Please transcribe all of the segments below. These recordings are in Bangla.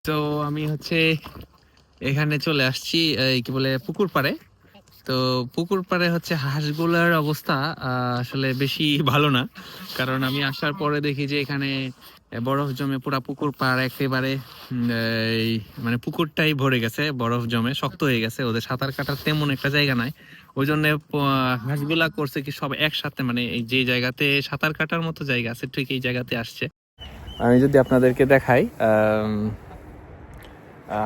তো আমি হচ্ছে এখানে চলে আসছি এই কি বলে পুকুর পাড়ে। তো পুকুর পাড়ে হচ্ছে হাঁসগুলার অবস্থা আসলে বেশি ভালো না, কারণ আমি আসার পরে দেখি যে এখানে বরফ জমে পুরা পুকুর পাড় একেবারে এই মানে পুকুরটাই ভরে গেছে, বরফ জমে শক্ত হয়ে গেছে, ওদের সাঁতার কাটার তেমন একটা জায়গা নাই। ওই জন্য হাঁসগুলা করছে কি সব একসাথে, মানে এই যে জায়গাতে সাঁতার কাটার মতো জায়গা আছে ঠিক এই জায়গাতে আসছে। আমি যদি আপনাদেরকে দেখাই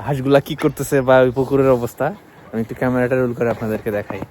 হাঁসগুলা কি করতেছে বা ওই পুকুরের অবস্থা, আমি একটু ক্যামেরাটা রোল করে আপনাদেরকে দেখাই।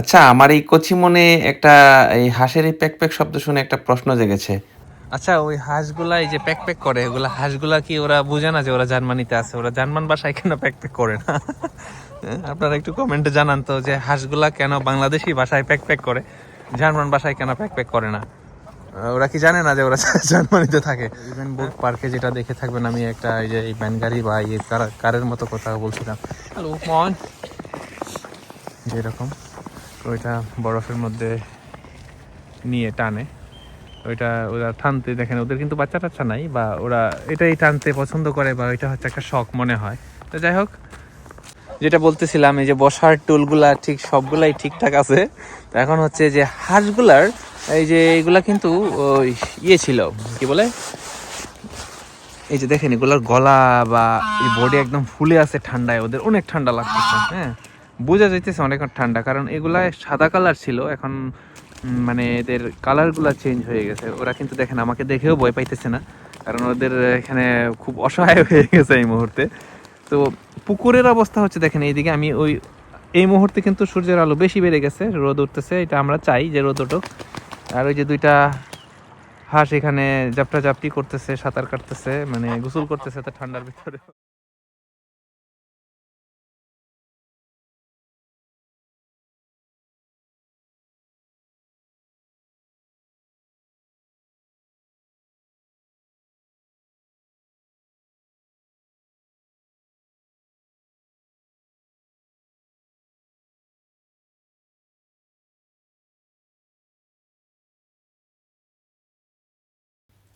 আচ্ছা, আমার এই কচি মনে একটা এই হাঁসের এই প্যাক প্যাক শব্দ শুনে একটা প্রশ্ন জেগেছে। আচ্ছা, ওই হাঁসগুলা এই যে প্যাক প্যাক করে, ওগুলা হাঁসগুলা কি ওরা বুঝে না যে ওরা জার্মানিতে আছে? ওরা জার্মান ভাষায় কেন প্যাক প্যাক করে না? আপনারা একটু কমেন্টে জানান তো যে হাঁসগুলা কেন বাংলাদেশি ভাষায় প্যাক প্যাক করে, জার্মান ভাষায় কেন প্যাক প্যাক করে না? ওরা কি জানে না যে ওরা জার্মানিতে থাকে? ইভেন বোর্ড পার্কে যেটা দেখে থাকবেন, আমি একটা এই যে এই ভ্যান গাড়ি বা এই কারের মতো কথা বলছিলাম, হ্যালো মন, যেরকম ওইটা বরফের মধ্যে নিয়ে টানে, ওইটা ওরা টানতে দেখেন, ওদের কিন্তু বাচ্চা টাচ্চা নাই, বা ওরা এটাই টানতে পছন্দ করে, বা ওইটা হচ্ছে একটা শখ মনে হয়। তো যাই হোক, যেটা বলতেছিলাম, এই যে বসার টুলগুলা ঠিক সবগুলাই ঠিকঠাক আছে। তো এখন হচ্ছে যে হাঁসগুলার এই যে এগুলা কিন্তু ওই ইয়ে ছিল, কি বলে, এই যে দেখেন এগুলার গলা বা এই বডি একদম ফুলে আছে ঠান্ডায়, ওদের অনেক ঠান্ডা লাগতেছে। হ্যাঁ, বোঝা যাইতেছে অনেক ঠান্ডা, কারণ এগুলা সাদা কালার ছিল, এখন মানে এদের কালারগুলো চেঞ্জ হয়ে গেছে। ওরা কিন্তু দেখেন আমাকে দেখেও ভয় পাইতেছে না, কারণ ওদের এখানে খুব অসহায় হয়ে গেছে এই মুহূর্তে। তো পুকুরের অবস্থা হচ্ছে দেখেন, এইদিকে আমি ওই এই মুহূর্তে কিন্তু সূর্যের আলো বেশি বেড়ে গেছে, রোদ উঠতেছে, এটা আমরা চাই যে রোদ উঠুক। আর ওই যে দুইটা হাঁস এখানে জাপটা জাপটি করতেছে, সাঁতার কাটতেছে, মানে গোসল করতেছে তো ঠান্ডার ভিতরে।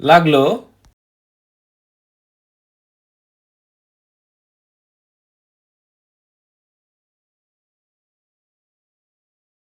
লাগলো।